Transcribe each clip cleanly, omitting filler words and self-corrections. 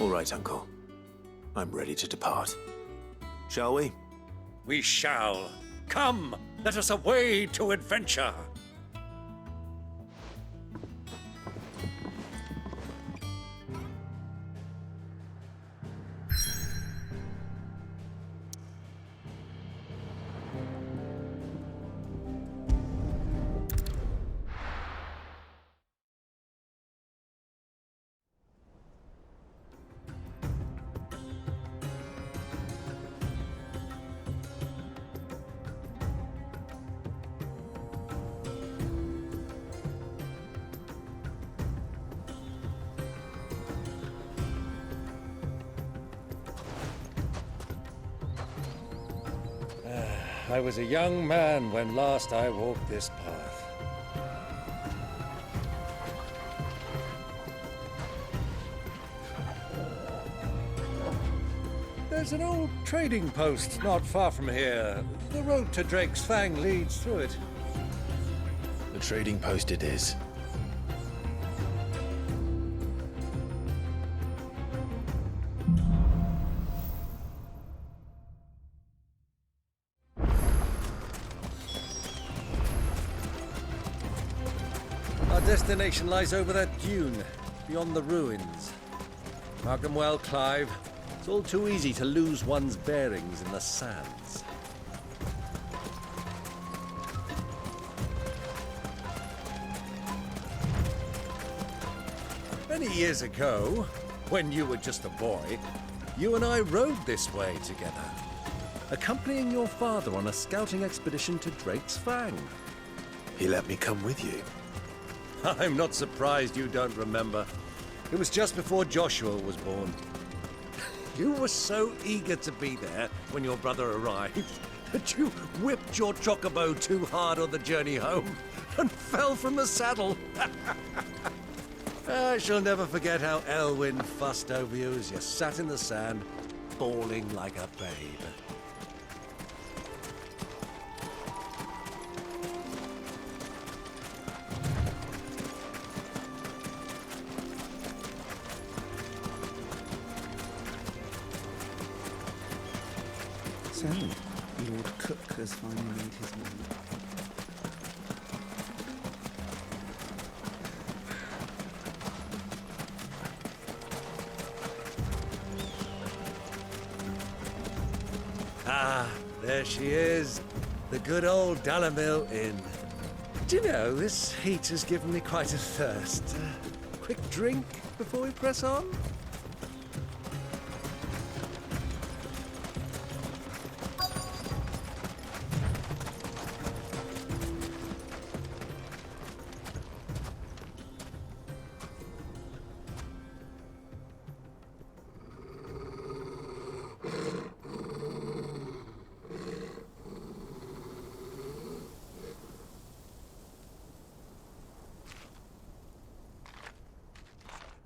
All right, Uncle. I'm ready to depart. Shall we? We shall. Come, let us away to adventure. I was a young man when last I walked this path. There's an old trading post not far from here. The road to Drake's Fang leads through it. The trading post it is. Our destination lies over that dune, beyond the ruins. Mark them well, Clive. It's all too easy to lose one's bearings in the sands. Many years ago, when you were just a boy, you and I rode this way together, accompanying your father on a scouting expedition to Drake's Fang. He let me come with you. I'm not surprised you don't remember. It was just before Joshua was born. You were so eager to be there when your brother arrived that you whipped your chocobo too hard on the journey home and fell from the saddle. I shall never forget how Elwyn fussed over you as you sat in the sand, bawling like a babe. So, Lord Cook has finally made his move. Ah, there she is. The good old Dalamil Inn. Do you know, this heat has given me quite a thirst. Quick drink before we press on?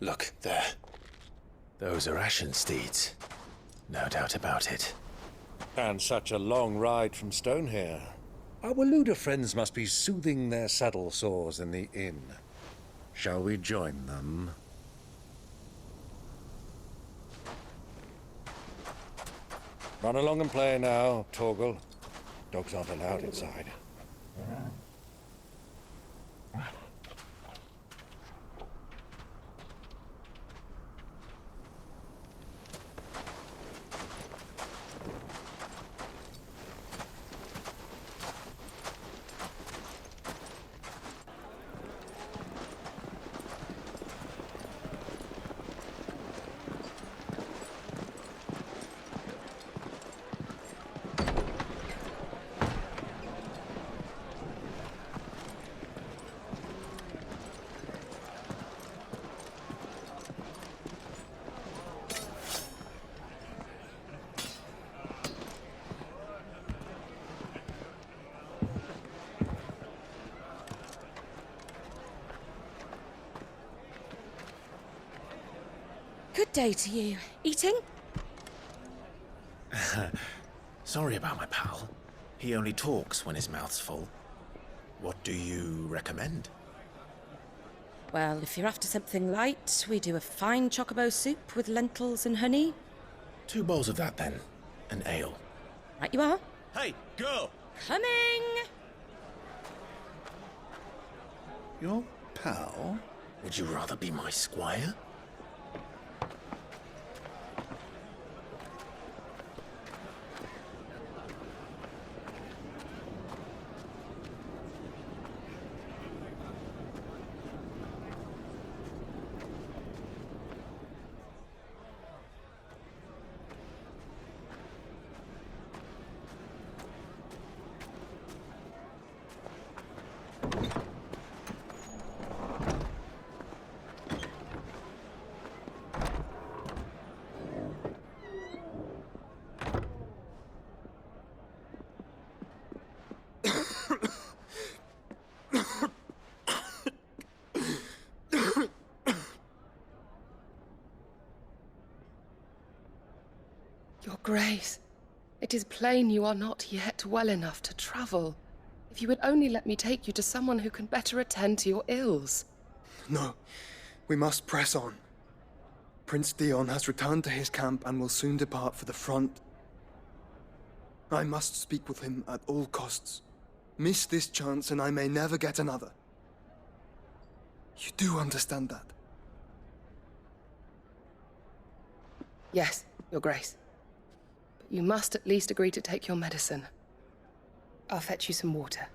Look, there. Those are Ashen steeds. No doubt about it. And such a long ride from Stonehere. Our Luda friends must be soothing their saddle sores in the inn. Shall we join them? Run along and play now, Torgal. Dogs aren't allowed inside. Good day to you. Eating? Sorry about my pal. He only talks when his mouth's full. What do you recommend? Well, if you're after something light, we do a fine chocobo soup with lentils and honey. 2 bowls of that, then. An ale. Right you are. Hey, girl! Coming! Your pal? Would you rather be my squire? Your Grace, it is plain you are not yet well enough to travel. If you would only let me take you to someone who can better attend to your ills. No, we must press on. Prince Dion has returned to his camp and will soon depart for the front. I must speak with him at all costs. Miss this chance and I may never get another. You do understand that? Yes, Your Grace. But you must at least agree to take your medicine. I'll fetch you some water.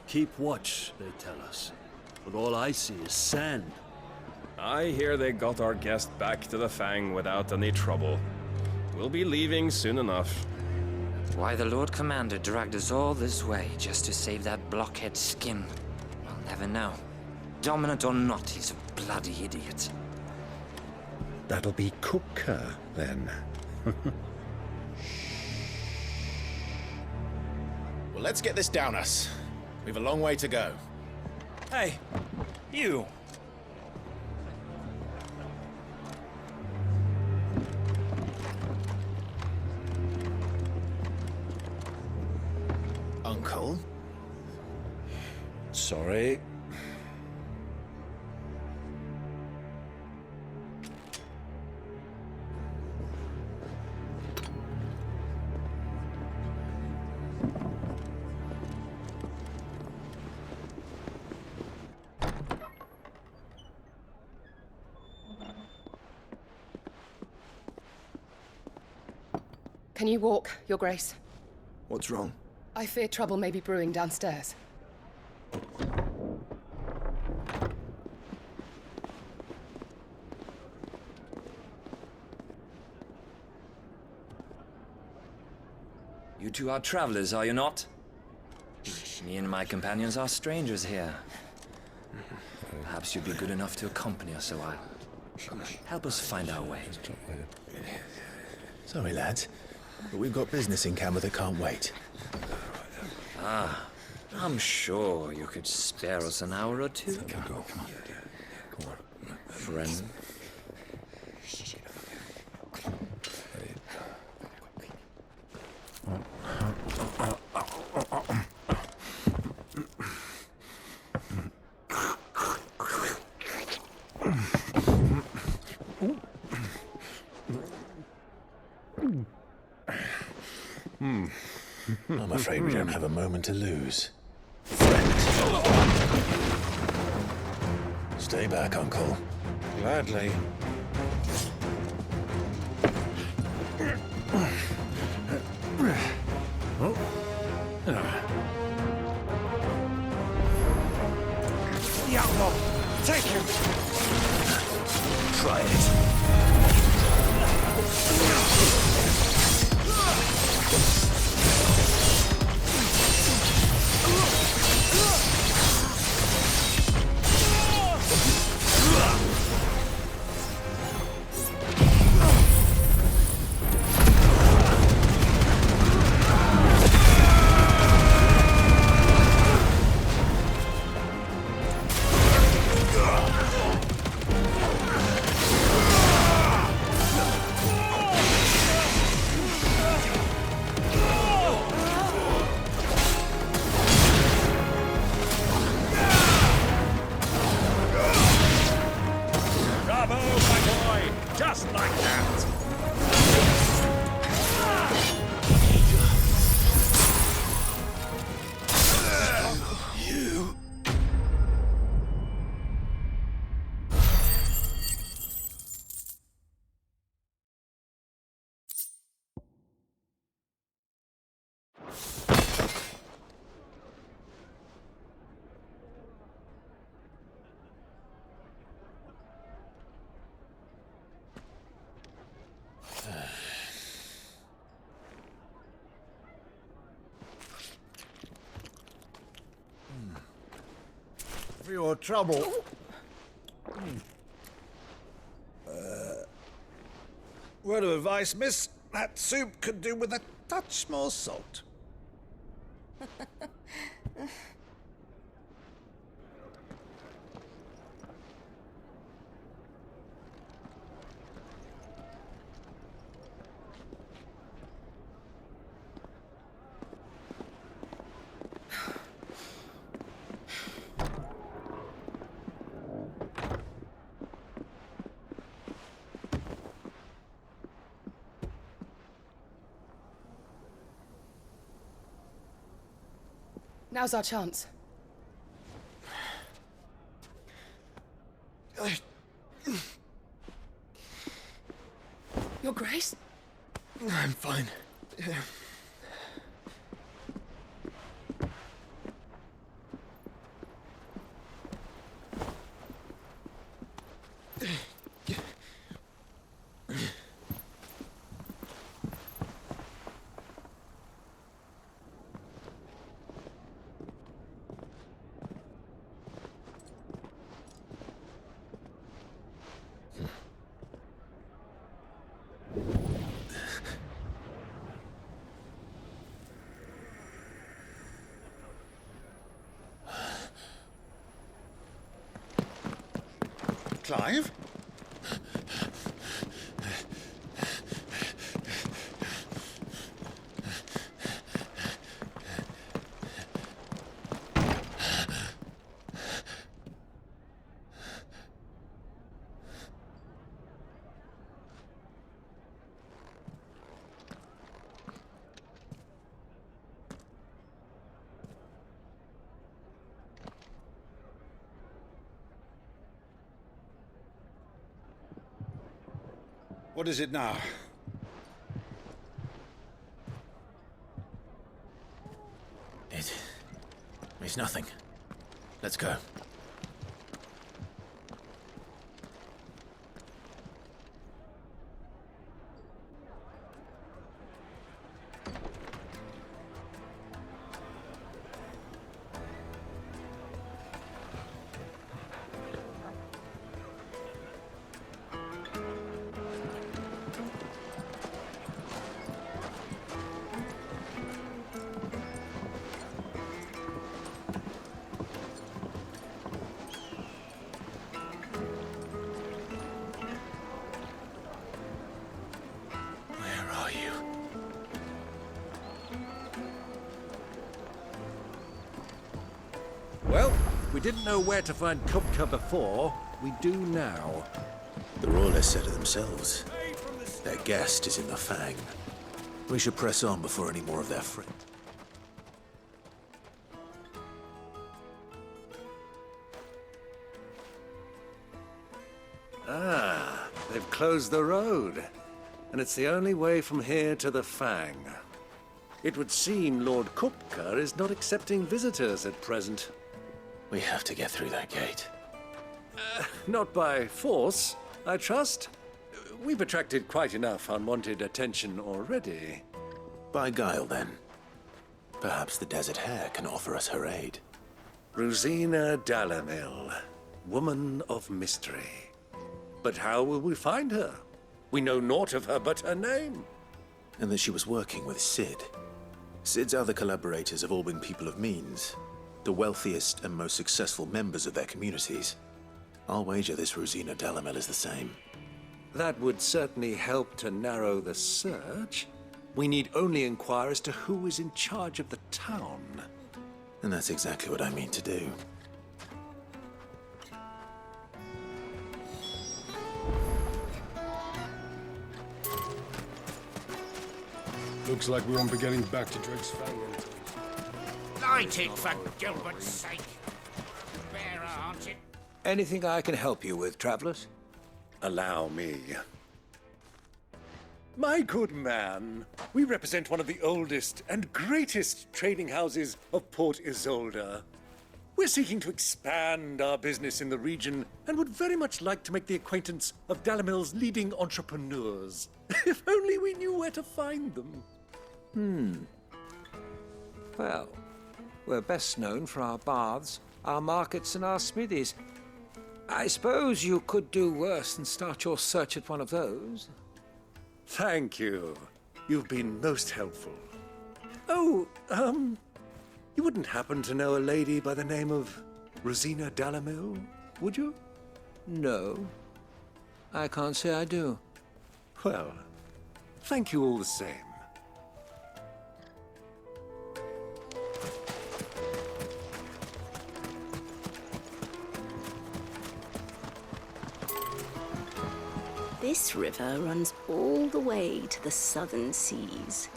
Keep watch, they tell us. But all I see is sand. I hear they got our guest back to the Fang without any trouble. We'll be leaving soon enough. Why the Lord Commander dragged us all this way just to save that blockhead's skin, we'll never know. Dominant or not, he's a bloody idiot. That'll be Cooker, then. Well, let's get this down us. We've a long way to go. Hey, you. Uncle? Sorry. Can you walk, Your Grace? What's wrong? I fear trouble may be brewing downstairs. You two are travelers, are you not? Me and my companions are strangers here. Perhaps you'd be good enough to accompany us a while. Help us find our way. Sorry, lads, but we've got business in camera that can't wait. I'm sure you could spare us an hour or two. Friend. I'm afraid we don't have a moment to lose. Stay back, Uncle. Gladly. the outlaw! Take him! Try it. Bravo, my boy! Just like that! You. For your trouble. Word of advice, miss. That soup could do with a touch more salt. Now's our chance. Your Grace? I'm fine. Clive? What is it now? It's nothing. Let's go. Well, we didn't know where to find Kupka before. We do now. The Royalists said it themselves. Their guest is in the Fang. We should press on before any more of their friends. Ah, they've closed the road. And it's the only way from here to the Fang. It would seem Lord Kupka is not accepting visitors at present. We have to get through that gate. Not by force, I trust. We've attracted quite enough unwanted attention already. By guile, then. Perhaps the Desert Hare can offer us her aid. Rosina Dalamil, woman of mystery. But how will we find her? We know naught of her but her name. And that she was working with Sid. Sid's other collaborators have all been people of means, the wealthiest and most successful members of their communities. I'll wager this Rosina Dalamil is the same. That would certainly help to narrow the search. We need only inquire as to who is in charge of the town. And that's exactly what I mean to do. Looks like we won't be getting back to Drake's Fang. Light it, for Gilbert's sake. Bearer, aren't it? Anything I can help you with, travelers? Allow me. My good man, we represent one of the oldest and greatest trading houses of Port Isolde. We're seeking to expand our business in the region and would very much like to make the acquaintance of Dalamil's leading entrepreneurs. If only we knew where to find them. Well, we're best known for our baths, our markets, and our smithies. I suppose you could do worse than start your search at one of those. Thank you. You've been most helpful. Oh, you wouldn't happen to know a lady by the name of Rosina Dalamil, would you? No, I can't say I do. Well, thank you all the same. This river runs all the way to the southern seas.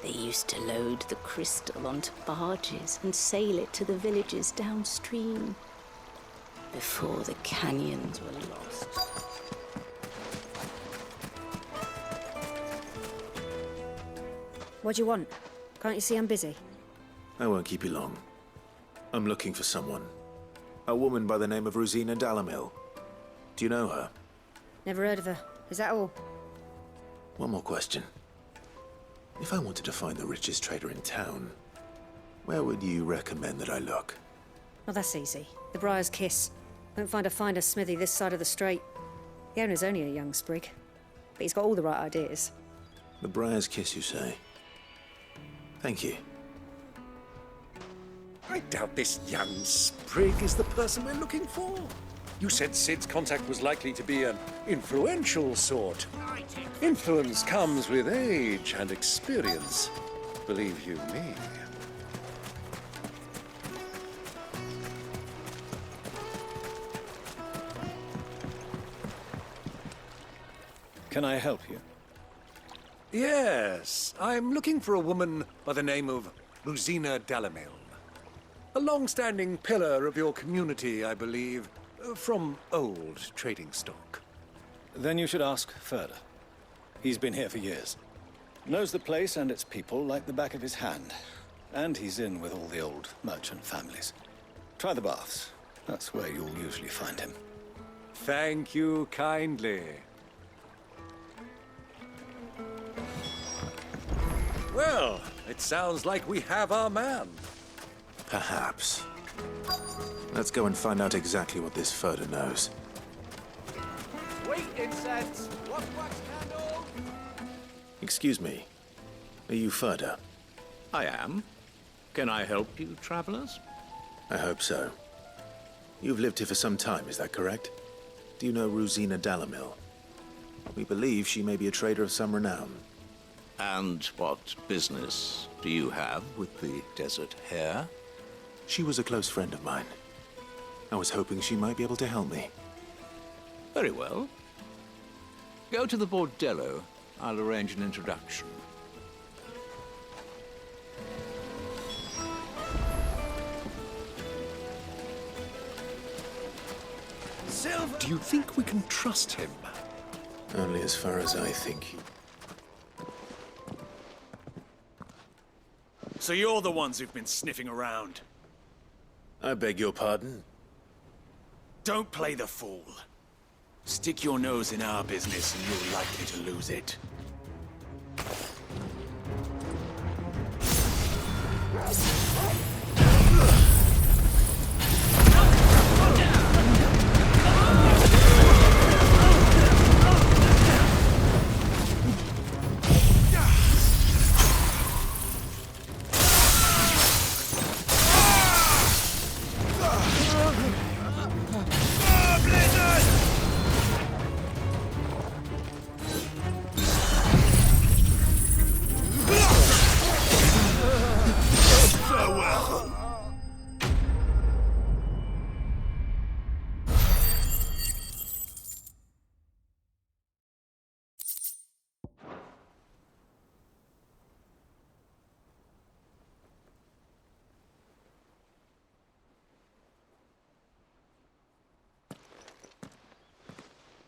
They used to load the crystal onto barges and sail it to the villages downstream, before the canyons were lost. What do you want? Can't you see I'm busy? I won't keep you long. I'm looking for someone. A woman by the name of Rosina Dalamil. Do you know her? Never heard of her. Is that all? One more question. If I wanted to find the richest trader in town, where would you recommend that I look? Well, that's easy. The Briar's Kiss. Won't find a finer smithy this side of the strait. The owner's only a young sprig, but he's got all the right ideas. The Briar's Kiss, you say? Thank you. I doubt this young sprig is the person we're looking for. You said Sid's contact was likely to be an influential sort. Influence comes with age and experience, believe you me. Can I help you? Yes, I'm looking for a woman by the name of Rosina Dalamil. A long-standing pillar of your community, I believe, from old trading stock. Then you should ask Ferda. He's been here for years. Knows the place and its people like the back of his hand. And he's in with all the old merchant families. Try the baths. That's where you'll usually find him. Thank you kindly. Well, it sounds like we have our man. Perhaps. Let's go and find out exactly what this Ferda knows. Sweet incense! What wax candle? Excuse me. Are you Ferda? I am. Can I help you, travelers? I hope so. You've lived here for some time, is that correct? Do you know Rosina Dalamil? We believe she may be a trader of some renown. And what business do you have with the Desert Hare? She was a close friend of mine. I was hoping she might be able to help me. Very well. Go to the bordello. I'll arrange an introduction. Silver! Do you think we can trust him? Only as far as I think you... So you're the ones who've been sniffing around? I beg your pardon? Don't play the fool. Stick your nose in our business and you're likely to lose it.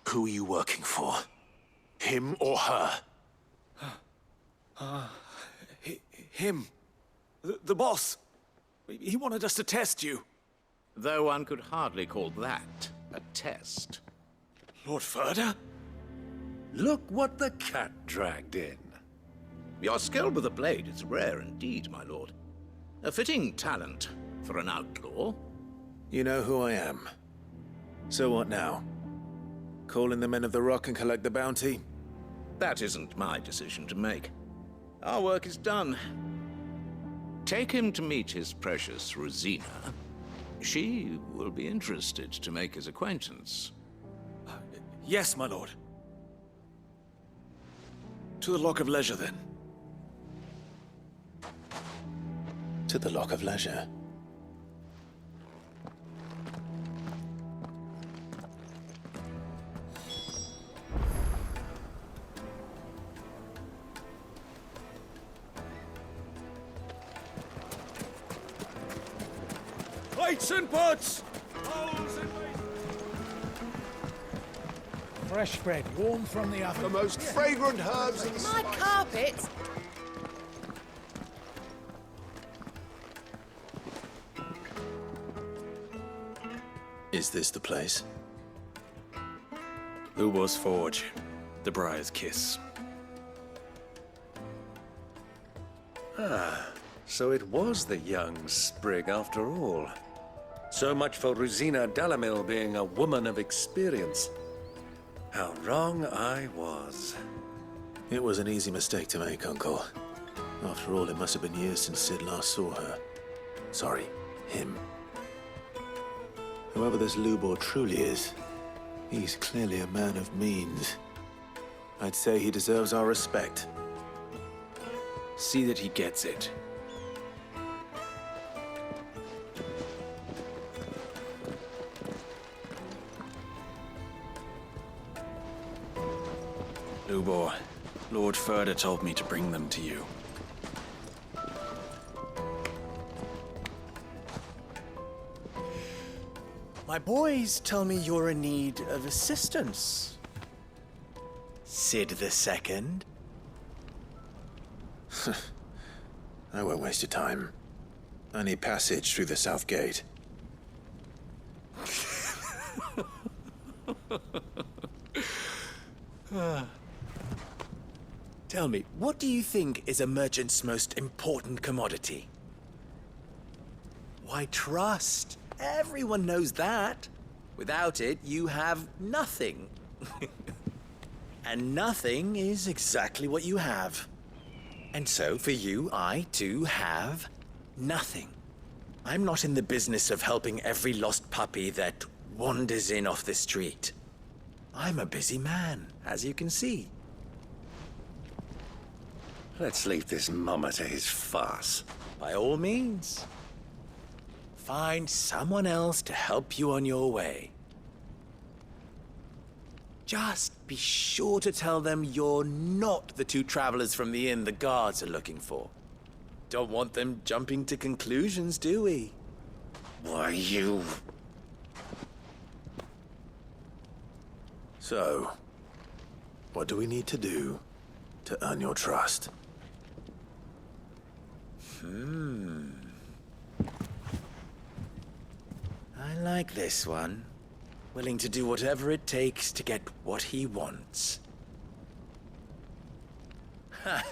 Who are you working for? Him or her? Him. The boss. He wanted us to test you. Though one could hardly call that a test. Lord Ferda? Look what the cat dragged in. Your skill with the blade is rare indeed, my lord. A fitting talent for an outlaw. You know who I am. So what now? Call in the Men of the Rock and collect the bounty? That isn't my decision to make. Our work is done. Take him to meet his precious Rosina. She will be interested to make his acquaintance. Yes, my lord. To the Lock of Leisure, then. To the Lock of Leisure. Plates and pots! Fresh bread, warm from the oven. The most fragrant herbs and My carpet! Is this the place? Lubor's Forge. The Briar's Kiss. Ah, so it was the young sprig after all. So much for Rosina Dalamil being a woman of experience. How wrong I was. It was an easy mistake to make, Uncle. After all, it must have been years since Sid last saw her. Sorry, him. Whoever this Lubor truly is, he's clearly a man of means. I'd say he deserves our respect. See that he gets it. Lubor, Lord Ferda told me to bring them to you. My boys tell me you're in need of assistance. Sid II? I won't waste your time. I need passage through the south gate. Tell me, what do you think is a merchant's most important commodity? Why, trust. Everyone knows that. Without it, you have nothing. And nothing is exactly what you have. And so, for you, I, too, have nothing. I'm not in the business of helping every lost puppy that wanders in off the street. I'm a busy man, as you can see. Let's leave this mummer to his farce. By all means. Find someone else to help you on your way. Just be sure to tell them you're not the two travelers from the inn the guards are looking for. Don't want them jumping to conclusions, do we? Why, you... So, what do we need to do to earn your trust? I like this one. Willing to do whatever it takes to get what he wants. Ha!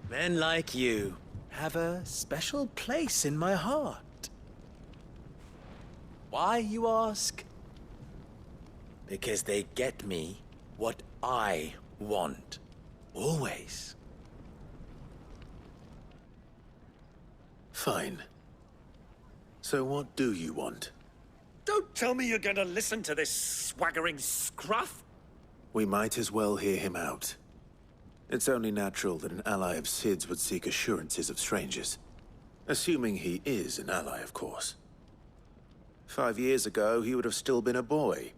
Men like you have a special place in my heart. Why, you ask? Because they get me what I want. Always. Fine. So what do you want? Don't tell me you're going to listen to this swaggering scruff! We might as well hear him out. It's only natural that an ally of Sid's would seek assurances of strangers. Assuming he is an ally, of course. 5 years ago, he would have still been a boy.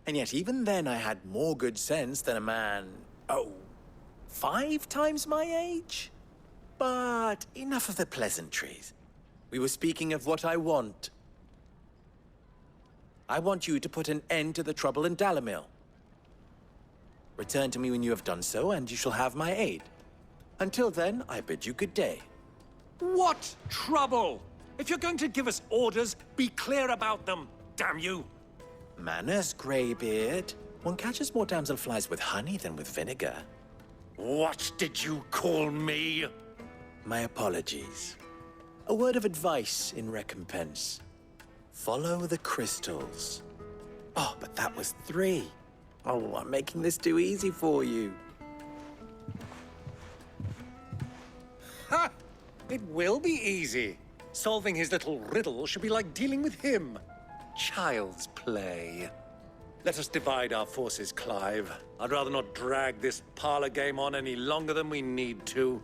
And yet even then I had more good sense than a man, 5 times my age? But enough of the pleasantries. We were speaking of what I want. I want you to put an end to the trouble in Dalamil. Return to me when you have done so, and you shall have my aid. Until then, I bid you good day. What trouble? If you're going to give us orders, be clear about them, damn you! Manners, Greybeard. One catches more damselflies with honey than with vinegar. What did you call me? My apologies. A word of advice in recompense. Follow the crystals. Oh, but that was 3. Oh, I'm making this too easy for you. Ha! It will be easy. Solving his little riddle should be like dealing with him. Child's play. Let us divide our forces, Clive. I'd rather not drag this parlor game on any longer than we need to.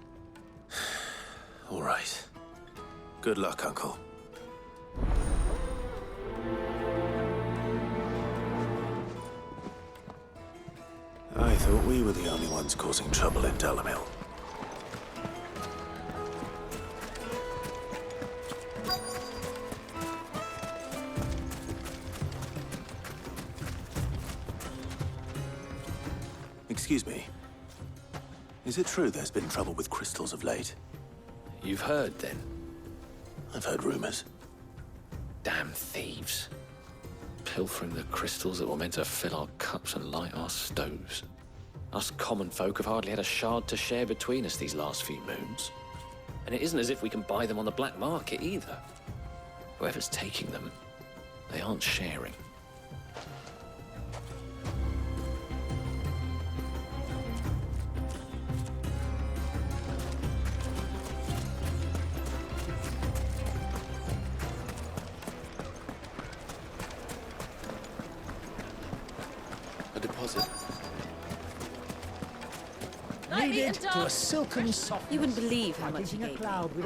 All right. Good luck, Uncle. I thought we were the only ones causing trouble in Dalamil. Excuse me. Is it true there's been trouble with crystals of late? You've heard, then? I've heard rumors. Damn thieves. Pilfering the crystals that were meant to fill our cups and light our stoves. Us common folk have hardly had a shard to share between us these last few moons. And it isn't as if we can buy them on the black market either. Whoever's taking them, they aren't sharing. A deposit. Needed to a silken soft. You wouldn't believe how much he gave me.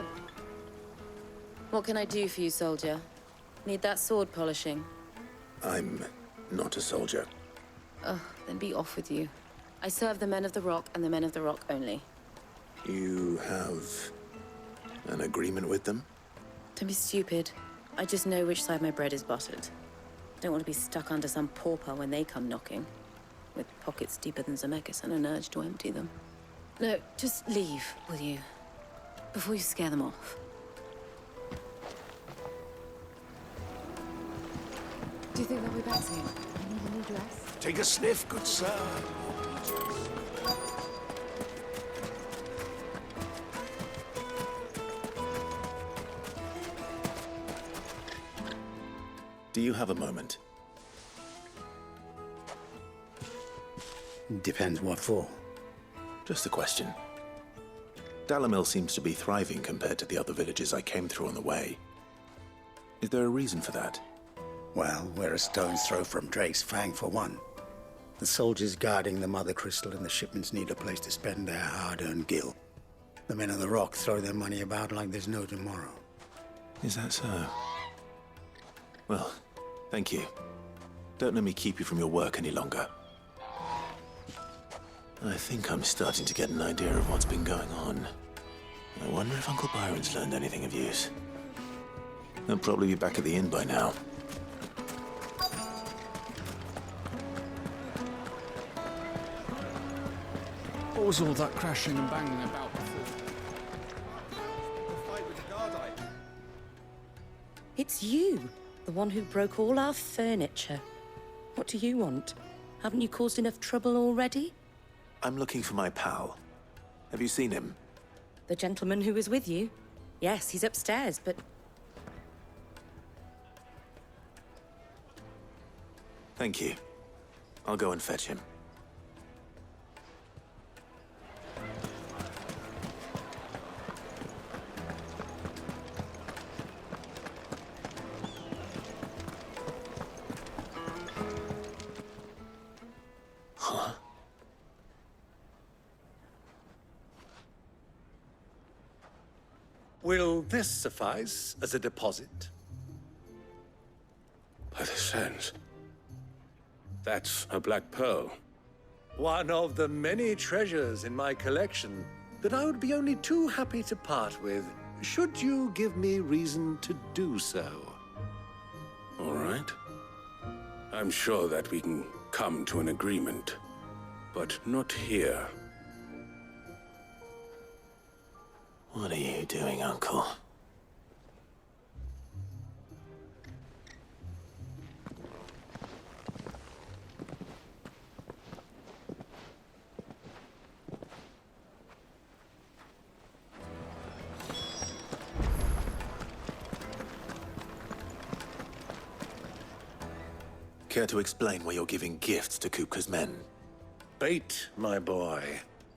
What can I do for you, soldier? Need that sword polishing? I'm not a soldier. Oh, then be off with you. I serve the men of the Rock and the men of the Rock only. You have an agreement with them? Don't be stupid. I just know which side my bread is buttered. Don't want to be stuck under some pauper when they come knocking. With pockets deeper than Zemeckis and an urge to empty them. No, just leave, will you? Before you scare them off. Do you think they'll be back soon? I need a new dress. Take a sniff, good sir. Do you have a moment? Depends what for. Just a question. Dalamil seems to be thriving compared to the other villages I came through on the way. Is there a reason for that? Well, we're a stone's throw from Drake's Fang, for one. The soldiers guarding the Mother Crystal and the shipments need a place to spend their hard-earned gil. The men of the Rock throw their money about like there's no tomorrow. Is that so? Well, thank you. Don't let me keep you from your work any longer. I think I'm starting to get an idea of what's been going on. I wonder if Uncle Byron's learned anything of use. They'll probably be back at the inn by now. What was all that crashing and banging about before? It's you. The one who broke all our furniture. What do you want? Haven't you caused enough trouble already? I'm looking for my pal. Have you seen him? The gentleman who was with you? Yes, he's upstairs, but... Thank you. I'll go and fetch him. Huh? Will this suffice as a deposit? By the sands. That's a black pearl. One of the many treasures in my collection that I would be only too happy to part with, should you give me reason to do so. All right. I'm sure that we can come to an agreement, but not here. What are you doing, Uncle? Care to explain why you're giving gifts to Kupka's men? Bait, my boy.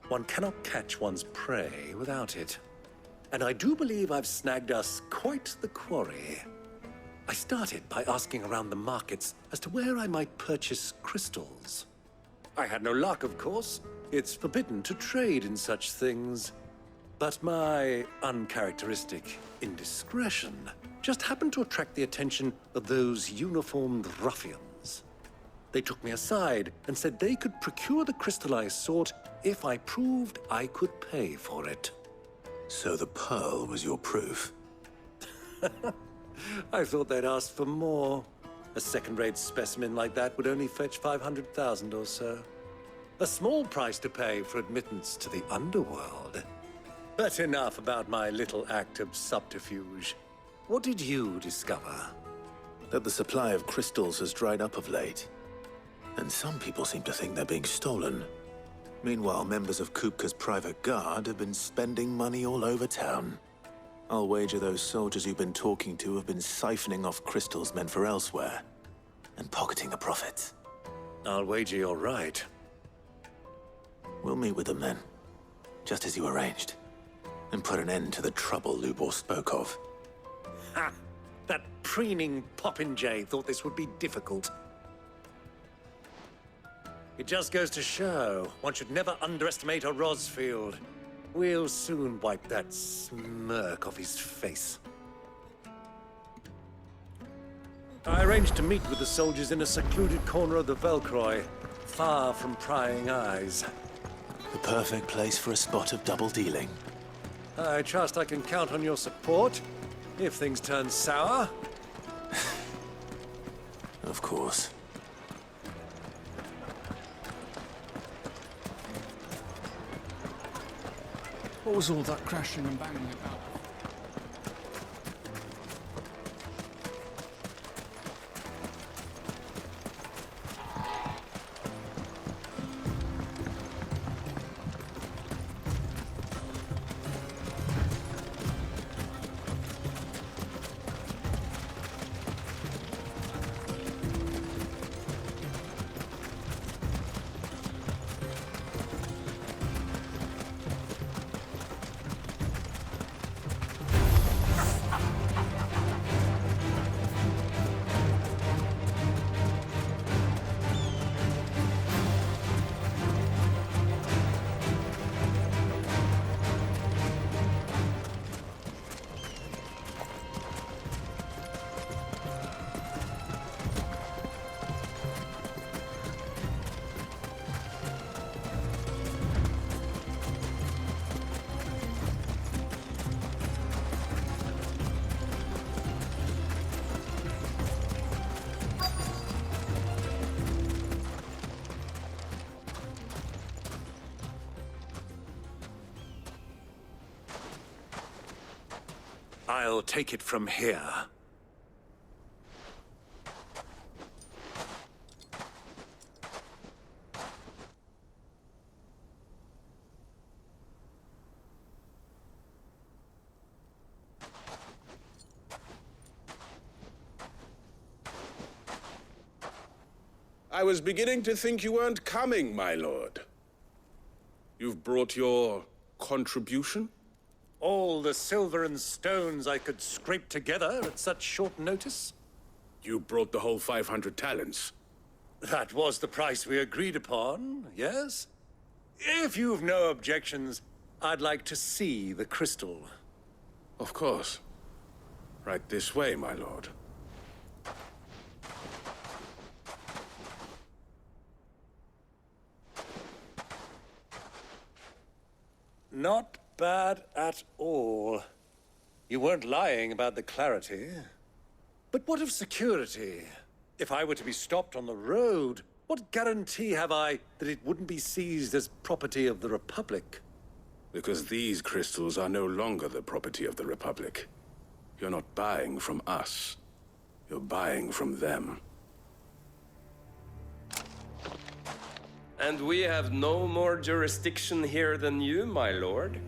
One cannot catch one's prey without it. And I do believe I've snagged us quite the quarry. I started by asking around the markets as to where I might purchase crystals. I had no luck, of course. It's forbidden to trade in such things. But my uncharacteristic indiscretion just happened to attract the attention of those uniformed ruffians. They took me aside and said they could procure the crystal I sought if I proved I could pay for it. So the pearl was your proof? I thought they'd asked for more. A second-rate specimen like that would only fetch 500,000 or so. A small price to pay for admittance to the underworld. But enough about my little act of subterfuge. What did you discover? That the supply of crystals has dried up of late. And some people seem to think they're being stolen. Meanwhile, members of Kupka's private guard have been spending money all over town. I'll wager those soldiers you've been talking to have been siphoning off crystals meant for elsewhere, and pocketing the profits. I'll wager you're right. We'll meet with them then, just as you arranged, and put an end to the trouble Lubor spoke of. Ha! That preening popinjay thought this would be difficult. It just goes to show, one should never underestimate a Rosfield. We'll soon wipe that smirk off his face. I arranged to meet with the soldiers in a secluded corner of the Velcroy, far from prying eyes. The perfect place for a spot of double dealing. I trust I can count on your support, if things turn sour. Of course. What was all that crashing and banging about? I'll take it from here. I was beginning to think you weren't coming, my lord. You've brought your contribution? All the silver and stones I could scrape together at such short notice? You brought the whole 500 talents. That was the price we agreed upon, yes? If you've no objections, I'd like to see the crystal. Of course. Right this way, my lord. Not bad at all. You weren't lying about the clarity. But what of security? If I were to be stopped on the road, what guarantee have I that it wouldn't be seized as property of the Republic? Because these crystals are no longer the property of the Republic. You're not buying from us. You're buying from them. And we have no more jurisdiction here than you, my lord.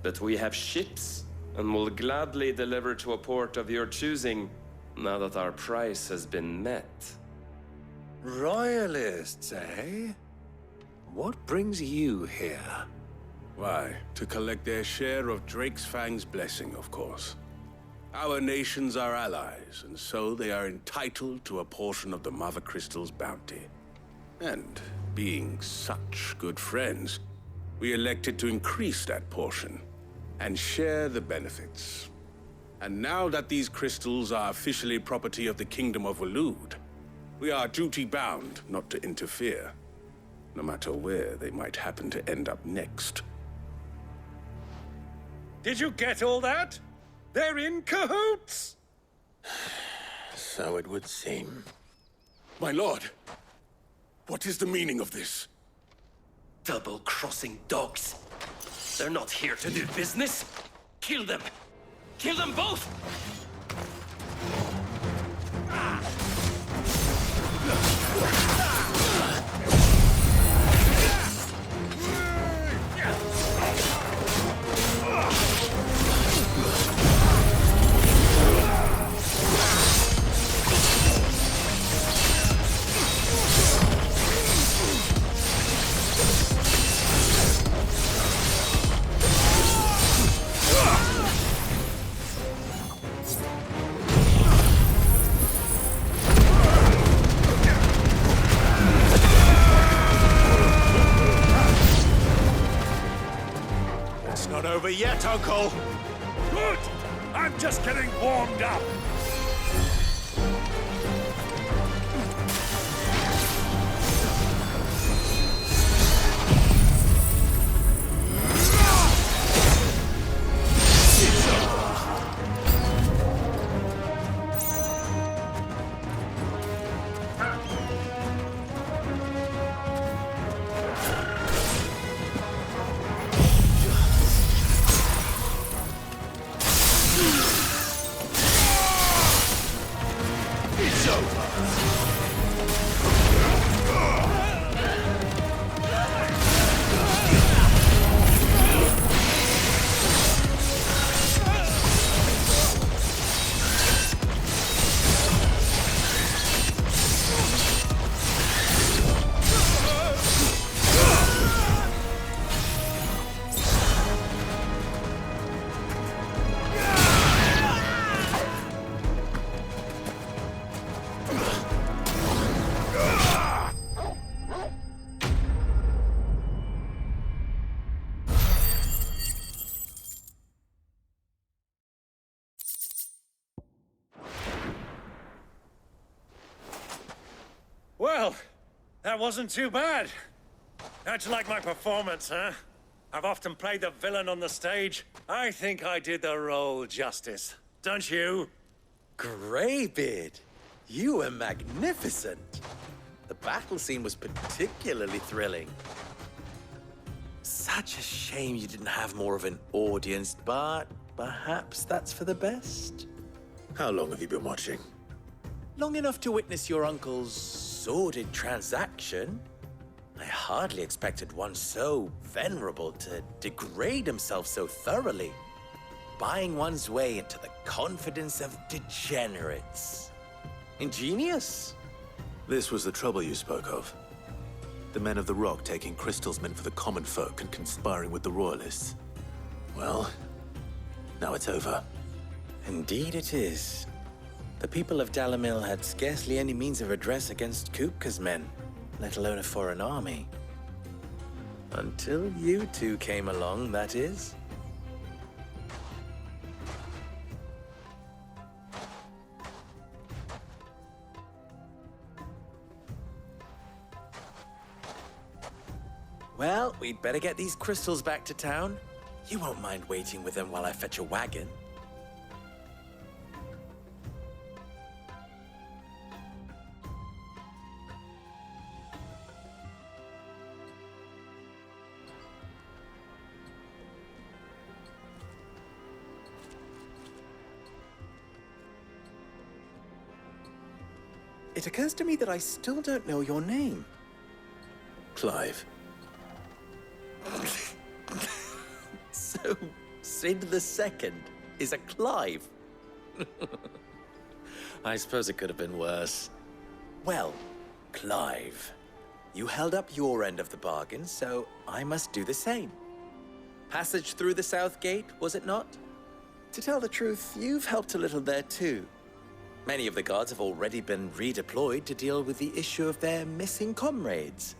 But we have ships, and will gladly deliver to a port of your choosing, now that our price has been met. Royalists, eh? What brings you here? Why, to collect their share of Drake's Fang's blessing, of course. Our nations are allies, and so they are entitled to a portion of the Mother Crystal's bounty. And being such good friends, we elected to increase that portion and share the benefits. And now that these crystals are officially property of the Kingdom of Waloed, we are duty-bound not to interfere, no matter where they might happen to end up next. Did you get all that? They're in cahoots! So it would seem. My lord, what is the meaning of this? Double-crossing dogs. They're not here to do business. Kill them! Kill them both! Over yet, Uncle! Good! I'm just getting warmed up! Well, that wasn't too bad. How'd you like my performance, huh? I've often played the villain on the stage. I think I did the role justice. Don't you? Greybeard, you were magnificent. The battle scene was particularly thrilling. Such a shame you didn't have more of an audience, but perhaps that's for the best. How long have you been watching? Long enough to witness your uncle's sordid transaction. I hardly expected one so venerable to degrade himself so thoroughly, buying one's way into the confidence of degenerates. Ingenious. This was the trouble you spoke of. The men of the Rock taking crystals meant for the common folk and conspiring with the Royalists. Well, now it's over. Indeed it is. The people of Dalamil had scarcely any means of redress against Kupka's men, let alone a foreign army. Until you two came along, that is. Well, we'd better get these crystals back to town. You won't mind waiting with them while I fetch a wagon. It occurs to me that I still don't know your name. Clive. So, Sid the Second is a Clive? I suppose it could have been worse. Well, Clive, you held up your end of the bargain, so I must do the same. Passage through the South Gate, was it not? To tell the truth, you've helped a little there too. Many of the guards have already been redeployed to deal with the issue of their missing comrades.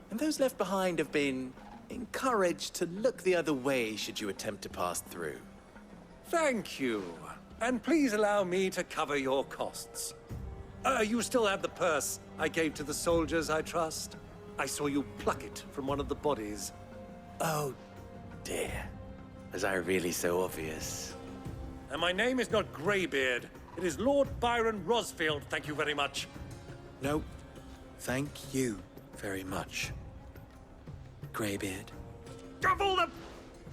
And those left behind have been encouraged to look the other way should you attempt to pass through. Thank you. And please allow me to cover your costs. You still have the purse I gave to the soldiers, I trust? I saw you pluck it from one of the bodies. Oh, dear. Was I really so obvious? And my name is not Greybeard. It is Lord Byron Rosfield, thank you very much. No, thank you very much, Greybeard. Double the...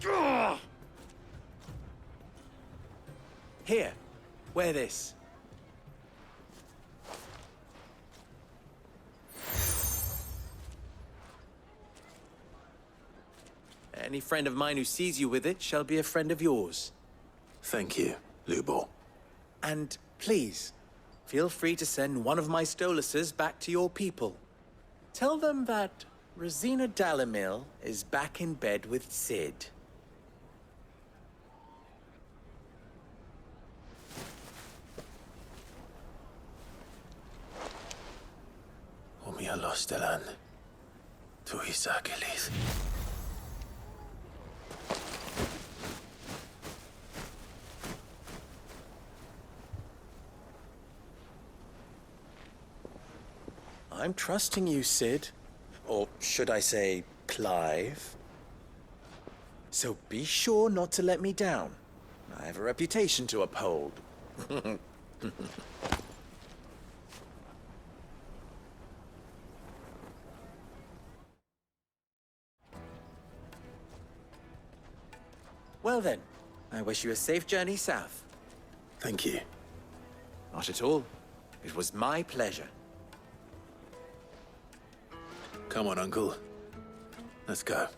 Ugh! Here, wear this. Any friend of mine who sees you with it shall be a friend of yours. Thank you, Lubor. And please, feel free to send one of my Stoluses back to your people. Tell them that Rosina Dalamil is back in bed with Sid. Omia Lostelan. Tu Isakelis. I'm trusting you, Sid. Or should I say, Clive? So be sure not to let me down. I have a reputation to uphold. Well then, I wish you a safe journey south. Thank you. Not at all. It was my pleasure. Come on, Uncle. Let's go.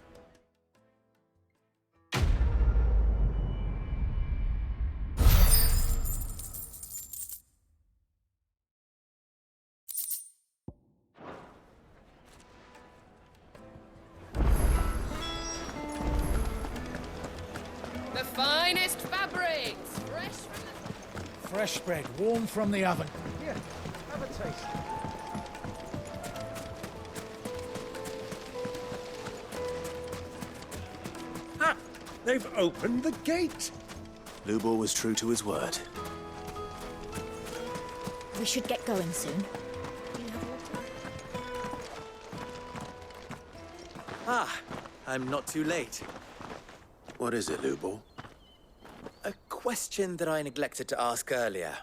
The finest fabrics, fresh from the... Fresh bread, warm from the oven. Here, have a taste. Ha! They've opened the gate! Lubor was true to his word. We should get going soon. Ah, I'm not too late. What is it, Lubor? A question that I neglected to ask earlier.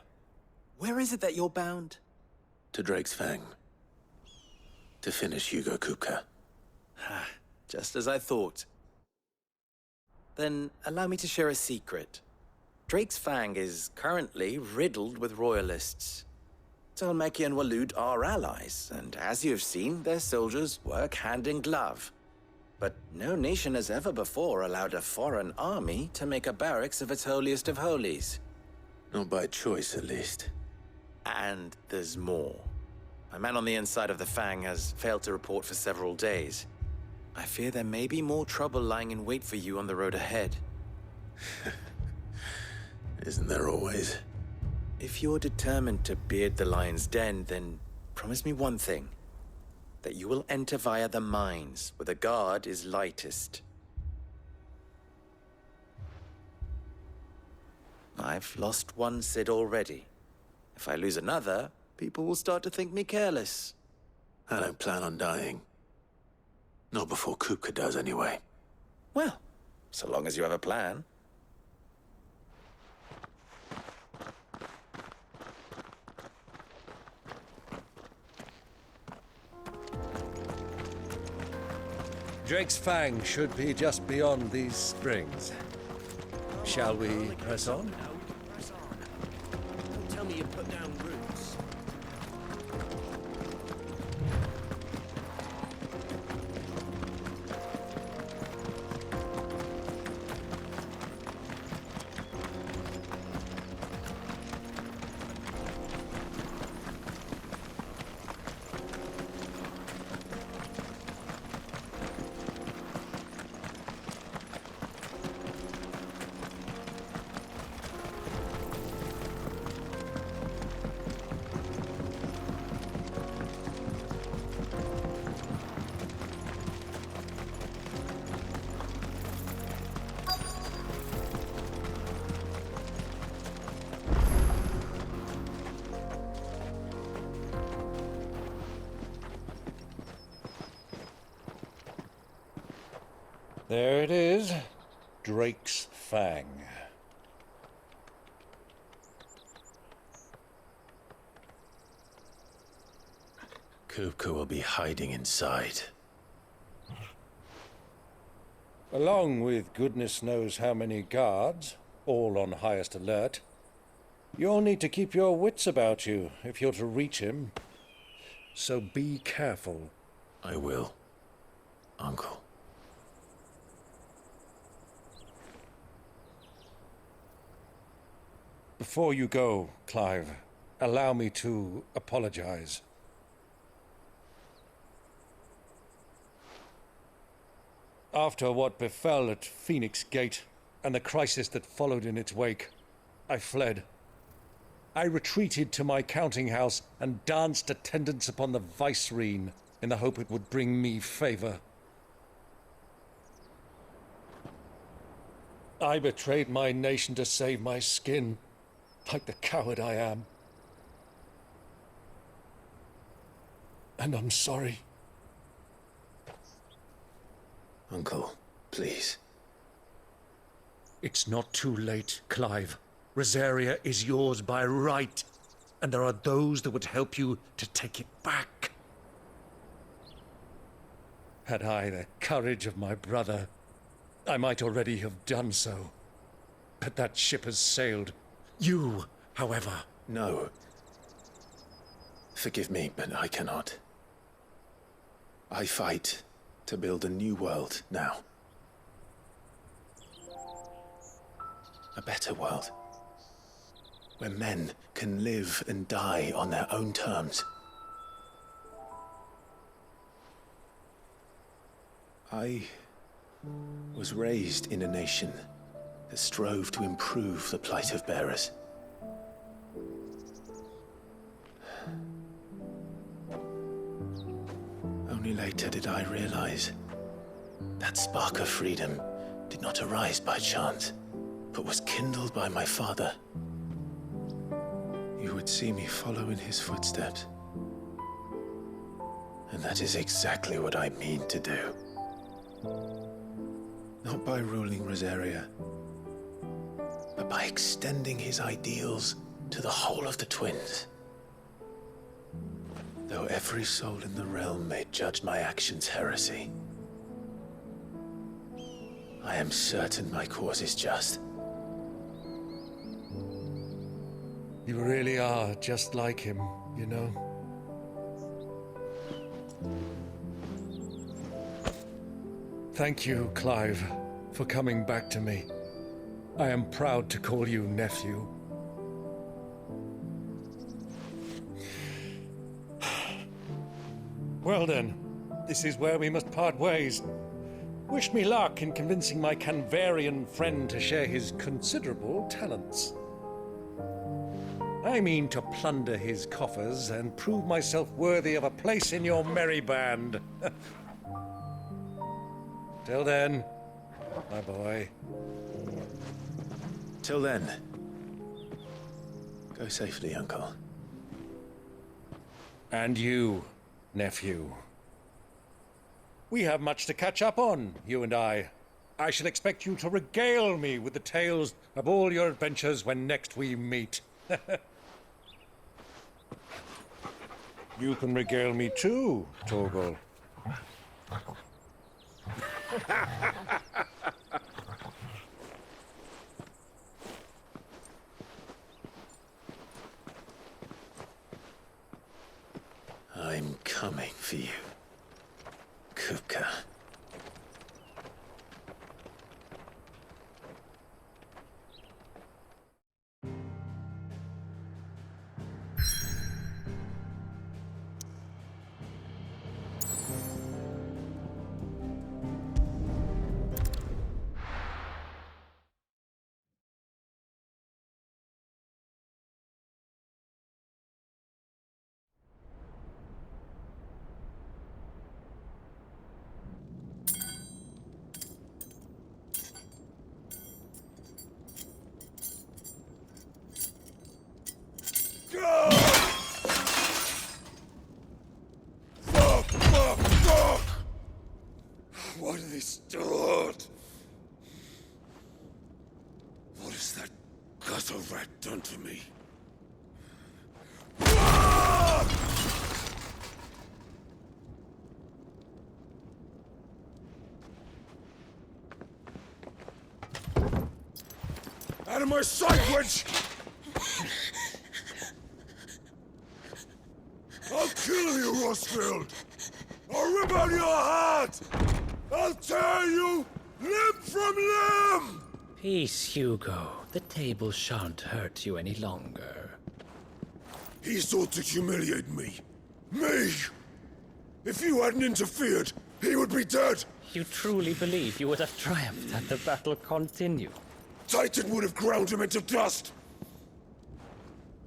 Where is it that you're bound? To Drake's Fang. To finish Hugo Kupka. Just as I thought. Then allow me to share a secret. Drake's Fang is currently riddled with royalists. Talmeki and Walud are allies, and as you have seen, their soldiers work hand in glove. But no nation has ever before allowed a foreign army to make a barracks of its holiest of holies. Not by choice, at least. And there's more. A man on the inside of the Fang has failed to report for several days. I fear there may be more trouble lying in wait for you on the road ahead. Isn't there always? If you're determined to beard the lion's den, then promise me one thing. That you will enter via the mines, where the guard is lightest. I've lost one Cid already. If I lose another, people will start to think me careless. I don't plan on dying. Not before Kupka does, anyway. Well, so long as you have a plan. Drake's Fang should be just beyond these springs. Shall we press on? Don't tell me you put down roots. There it is. Drake's Fang. Kupka will be hiding inside. Along with goodness knows how many guards, all on highest alert. You'll need to keep your wits about you if you're to reach him. So be careful. I will, Uncle. Before you go, Clive, allow me to apologize. After what befell at Phoenix Gate and the crisis that followed in its wake, I fled. I retreated to my counting house and danced attendance upon the vicereine in the hope it would bring me favor. I betrayed my nation to save my skin, like the coward I am. And I'm sorry. Uncle, please. It's not too late, Clive. Rosaria is yours by right, and there are those that would help you to take it back. Had I the courage of my brother, I might already have done so. But that ship has sailed. You, however... No. Forgive me, but I cannot. I fight to build a new world now. A better world. Where men can live and die on their own terms. I was raised in a nation that strove to improve the plight of bearers. Only later did I realize that spark of freedom did not arise by chance, but was kindled by my father. You would see me follow in his footsteps. And that is exactly what I mean to do. Not by ruling Rosaria, but by extending his ideals to the whole of the twins. Though every soul in the realm may judge my actions heresy, I am certain my cause is just. You really are just like him, you know? Thank you, Clive, for coming back to me. I am proud to call you nephew. Well then, this is where we must part ways. Wish me luck in convincing my Canvarian friend to share his considerable talents. I mean to plunder his coffers and prove myself worthy of a place in your merry band. Till then, my boy. Till then, go safely, Uncle. And you, nephew. We have much to catch up on, you and I. I shall expect you to regale me with the tales of all your adventures when next we meet. You can regale me too, Torgal. I'm coming for you, Kupka. Why do they still hurt? What has that gutter rat done to me? Out of my sight, witch! I'll kill you, Rosfield! I'll rip out your heart! I'll tear you limb from limb! Peace, Hugo. The table shan't hurt you any longer. He sought to humiliate me. Me! If you hadn't interfered, he would be dead! You truly believe you would have triumphed had the battle continued? Titan would have ground him into dust!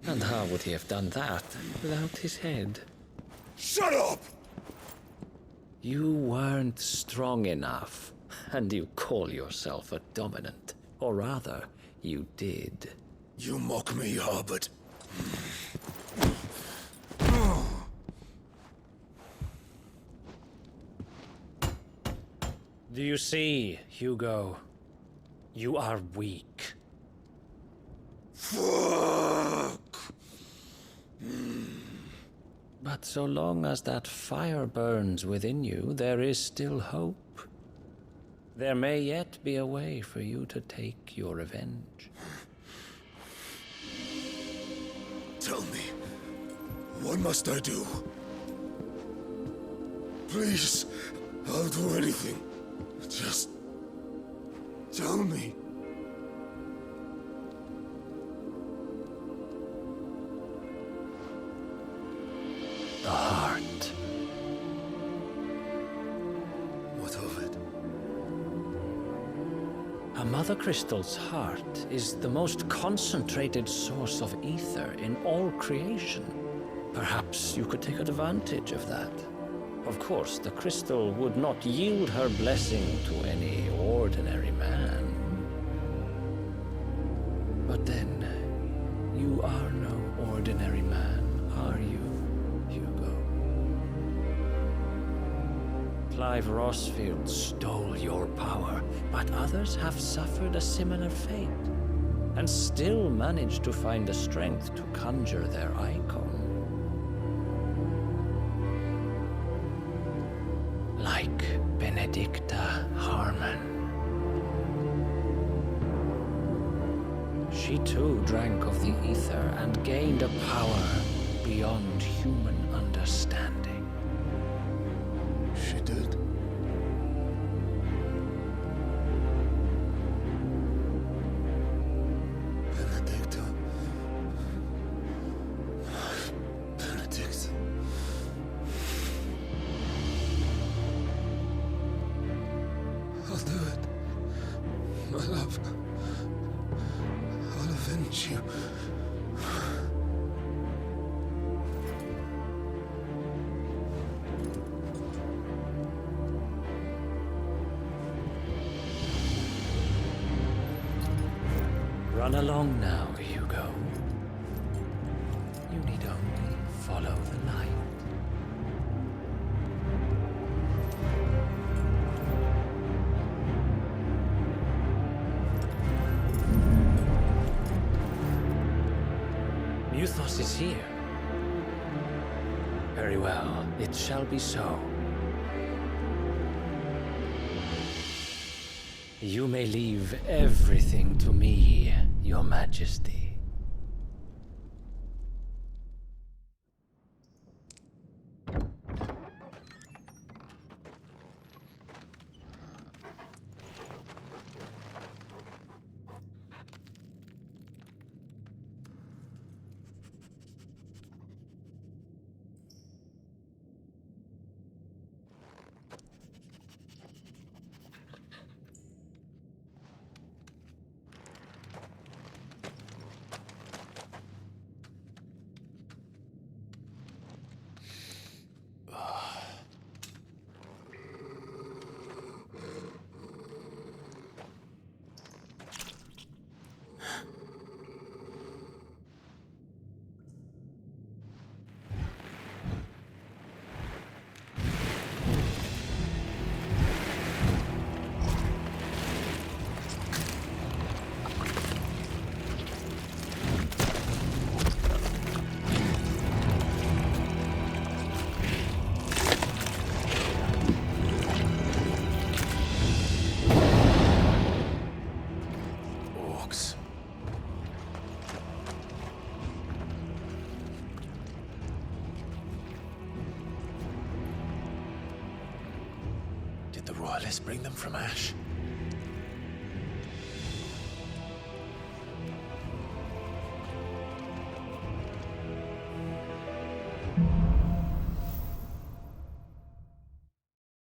And how would he have done that without his head? Shut up! You weren't strong enough, and you call yourself a dominant. Or rather, you did. You mock me, Harbert. Do you see, Hugo? You are weak. Fuck! But so long as that fire burns within you, there is still hope. There may yet be a way for you to take your revenge. Tell me, what must I do? Please, I'll do anything. Just tell me. The heart. What of it? A Mother Crystal's heart is the most concentrated source of ether in all creation. Perhaps you could take advantage of that. Of course, the crystal would not yield her blessing to any ordinary man. But then, you are no ordinary man, are you, Hugo? Clive Rosfield stole your power, but others have suffered a similar fate, and still managed to find the strength to conjure their icon. Like Benedicta Harmon. She too drank of the ether and gained a power beyond human understanding. She did. Benedicta. Benedict. Run along now, Hugo. You need only follow the light. Muthos is here. Very well, it shall be so. You may leave everything to me, Your Majesty. Did the Royalists bring them from Ash?